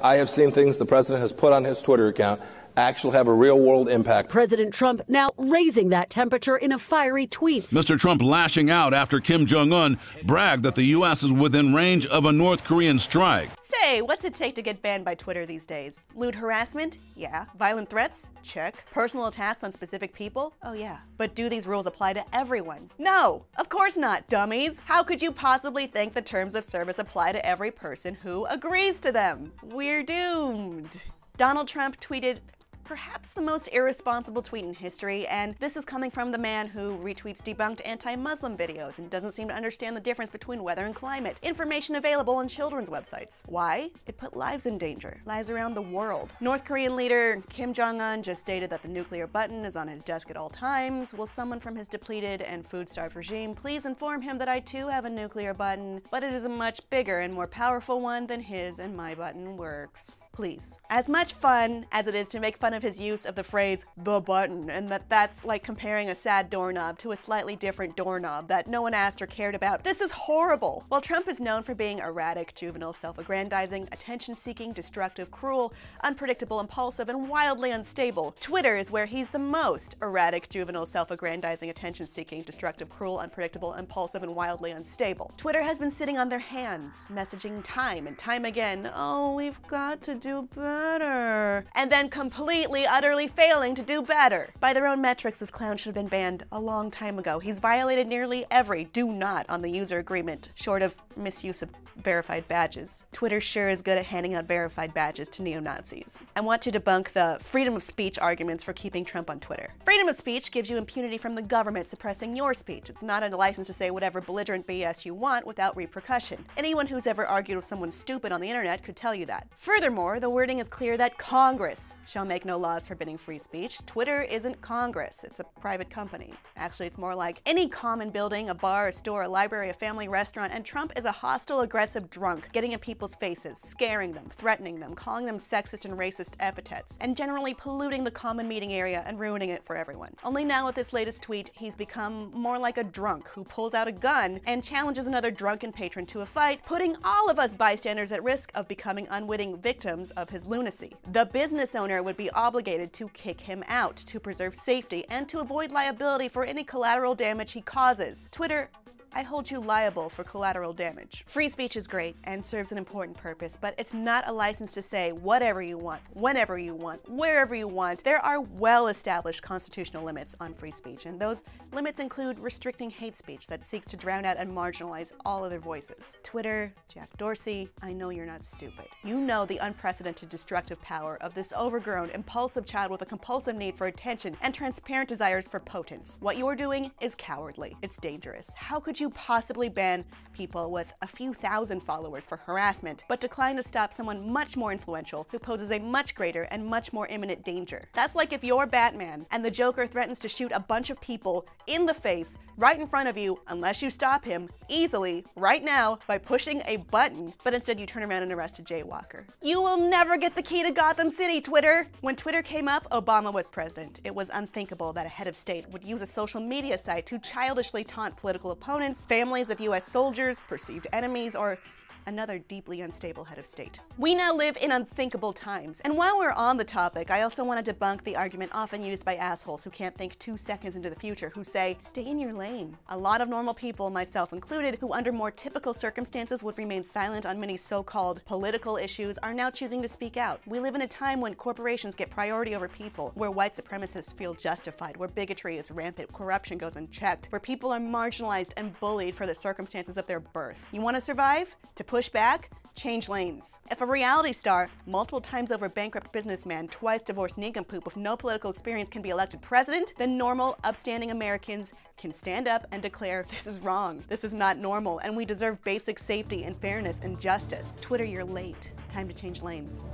I have seen things the president has put on his Twitter account actually have a real-world impact. President Trump now raising that temperature in a fiery tweet. Mr. Trump lashing out after Kim Jong-un bragged that the U.S. is within range of a North Korean strike. Say, what's it take to get banned by Twitter these days? Lewd harassment? Yeah. Violent threats? Check. Personal attacks on specific people? Oh yeah. But do these rules apply to everyone? No, of course not, dummies. How could you possibly think the terms of service apply to every person who agrees to them? We're doomed. Donald Trump tweeted perhaps the most irresponsible tweet in history, and this is coming from the man who retweets debunked anti-Muslim videos and doesn't seem to understand the difference between weather and climate. Information available on children's websites. Why? It put lives in danger. Lives around the world. North Korean leader Kim Jong-un just stated that the nuclear button is on his desk at all times. Will someone from his depleted and food-starved regime please inform him that I too have a nuclear button, but it is a much bigger and more powerful one than his and my button works. Please. As much fun as it is to make fun of his use of the phrase, the button, and that's like comparing a sad doorknob to a slightly different doorknob that no one asked or cared about, this is horrible. While Trump is known for being erratic, juvenile, self-aggrandizing, attention-seeking, destructive, cruel, unpredictable, impulsive, and wildly unstable, Twitter is where he's the most erratic, juvenile, self-aggrandizing, attention-seeking, destructive, cruel, unpredictable, impulsive, and wildly unstable. Twitter has been sitting on their hands, messaging time and time again, oh, we've got to do better, and then completely, utterly failing to do better. By their own metrics, this clown should have been banned a long time ago. He's violated nearly every do not on the user agreement, short of misuse of verified badges. Twitter sure is good at handing out verified badges to neo-Nazis. I want to debunk the freedom of speech arguments for keeping Trump on Twitter. Freedom of speech gives you impunity from the government suppressing your speech. It's not a license to say whatever belligerent BS you want without repercussion. Anyone who's ever argued with someone stupid on the internet could tell you that. Furthermore, the wording is clear that Congress shall make no laws forbidding free speech. Twitter isn't Congress, it's a private company. Actually, it's more like any common building, a bar, a store, a library, a family restaurant, and Trump is a hostile, aggressive drunk, getting in people's faces, scaring them, threatening them, calling them sexist and racist epithets, and generally polluting the common meeting area and ruining it for everyone. Only now with this latest tweet, he's become more like a drunk who pulls out a gun and challenges another drunken patron to a fight, putting all of us bystanders at risk of becoming unwitting victims of his lunacy. The business owner would be obligated to kick him out to preserve safety and to avoid liability for any collateral damage he causes. Twitter, I hold you liable for collateral damage. Free speech is great and serves an important purpose, but it's not a license to say whatever you want, whenever you want, wherever you want. There are well-established constitutional limits on free speech, and those limits include restricting hate speech that seeks to drown out and marginalize all other voices. Twitter, Jack Dorsey, I know you're not stupid. You know the unprecedented destructive power of this overgrown, impulsive child with a compulsive need for attention and transparent desires for potence. What you are doing is cowardly. It's dangerous. How could you possibly ban people with a few thousand followers for harassment, but decline to stop someone much more influential who poses a much greater and much more imminent danger? That's like if you're Batman and the Joker threatens to shoot a bunch of people in the face right in front of you unless you stop him easily right now by pushing a button, but instead you turn around and arrest a jaywalker. You will never get the key to Gotham City, Twitter! When Twitter came up, Obama was president. It was unthinkable that a head of state would use a social media site to childishly taunt political opponents, families of US soldiers, perceived enemies, or another deeply unstable head of state. We now live in unthinkable times. And while we're on the topic, I also want to debunk the argument often used by assholes who can't think 2 seconds into the future, who say, stay in your lane. A lot of normal people, myself included, who under more typical circumstances would remain silent on many so-called political issues, are now choosing to speak out. We live in a time when corporations get priority over people, where white supremacists feel justified, where bigotry is rampant, corruption goes unchecked, where people are marginalized and bullied for the circumstances of their birth. You want to survive? To push back? Change lanes. If a reality star, multiple times over bankrupt businessman, twice divorced nincompoop with no political experience can be elected president, then normal, upstanding Americans can stand up and declare, this is wrong, this is not normal, and we deserve basic safety and fairness and justice. Twitter, you're late. Time to change lanes.